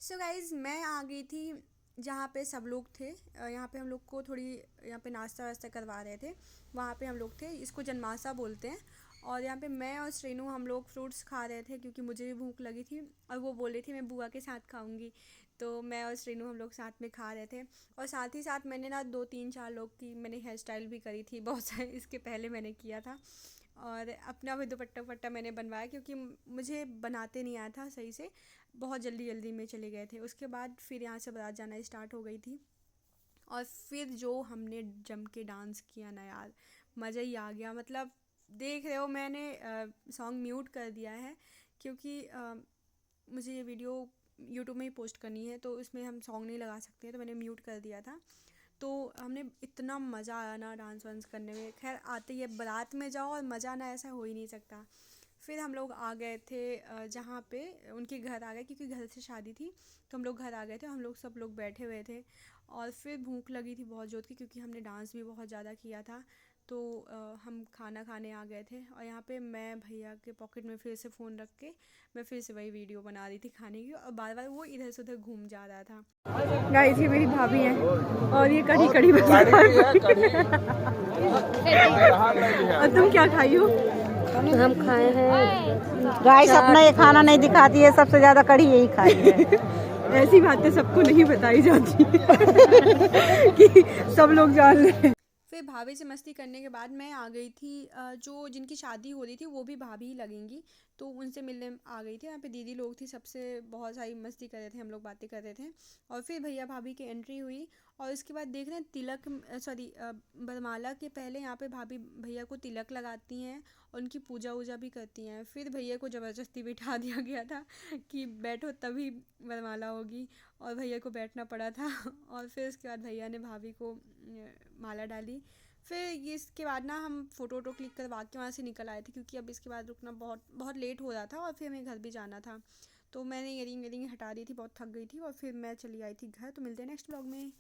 So guys मैं आ गई थी जहाँ पे सब लोग थे। यहाँ पे हम लोग को थोड़ी यहाँ पे नाश्ता वास्ता करवा रहे थे। वहाँ पे हम लोग थे, इसको जनमासा बोलते हैं। और यहाँ पे मैं और श्रेनू हम लोग फ्रूट्स खा रहे थे क्योंकि मुझे भी भूख लगी थी और वो बोल रही थी मैं बुआ के साथ खाऊंगी। तो मैं और श्रेनू हम लोग साथ में खा रहे थे। और साथ ही साथ मैंने ना 2 3 4 लोग की मैंने हेयर स्टाइल भी करी थी, बहुत सारे इसके पहले मैंने किया था। और अपना भी दुपट्टा वट्टा मैंने बनवाया क्योंकि मुझे बनाते नहीं आया था सही से। बहुत जल्दी जल्दी में चले गए थे। उसके बाद फिर यहाँ से बारात जाना स्टार्ट हो गई थी। और फिर जो हमने जम के डांस किया ना यार, मज़ा ही आ गया। मतलब देख रहे हो मैंने सॉन्ग म्यूट कर दिया है क्योंकि मुझे ये वीडियो यूट्यूब में ही पोस्ट करनी है तो इसमें हम सॉन्ग नहीं लगा सकते, तो मैंने म्यूट कर दिया था। तो हमने इतना मज़ा आया ना डांस वांस करने में। खैर आते ही बारात में जाओ और मज़ा ना ऐसा हो ही नहीं सकता। फिर हम लोग आ गए थे जहाँ पे उनके घर आ गए क्योंकि घर से शादी थी। तो हम लोग घर आ गए थे, हम लोग सब लोग बैठे हुए थे। और फिर भूख लगी थी बहुत ज़ोर की क्योंकि हमने डांस भी बहुत ज़्यादा किया था। तो हम खाना खाने आ गए थे और यहाँ पे मैं भैया के पॉकेट में फिर से फ़ोन रख के मैं फिर से वही वीडियो बना रही थी खाने की, और बार बार वो इधर से उधर घूम जा रहा था। गाइस ये मेरी भाभी है और ये कढ़ी कढ़ी बना रही है। और तुम क्या खाई हो? हम खाए हैं गाइस अपना ये खाना नहीं दिखाती है, सबसे ज्यादा कढ़ी यही खाई है। ऐसी बातें सबको नहीं बताई जाती कि सब लोग जान लें। फिर भाभी से मस्ती करने के बाद मैं आ गई थी जो जिनकी शादी हो रही थी वो भी भाभी ही लगेंगी, तो उनसे मिलने आ गई थी। यहाँ पे दीदी लोग थी, सबसे बहुत सारी मस्ती कर रहे थे, हम लोग बातें कर रहे थे। और फिर भैया भाभी की एंट्री हुई। और उसके बाद देख रहे हैं तिलक, सॉरी वरमाला के पहले यहाँ पे भाभी भैया को तिलक लगाती हैं और उनकी पूजा वूजा भी करती हैं। फिर भैया को ज़बरदस्ती बिठा दिया गया था कि बैठो तभी वरमाला होगी, और भैया को बैठना पड़ा था। और फिर उसके बाद भैया ने भाभी को माला डाली। फिर ये इसके बाद ना हम फ़ोटो वोटो क्लिक करवा के वहाँ से निकल आए थे क्योंकि अब इसके बाद रुकना बहुत बहुत लेट हो रहा था और फिर हमें घर भी जाना था। तो मैंने इयरिंग हटा दी थी, बहुत थक गई थी और फिर मैं चली आई थी घर। तो मिलते हैं नेक्स्ट व्लॉग में।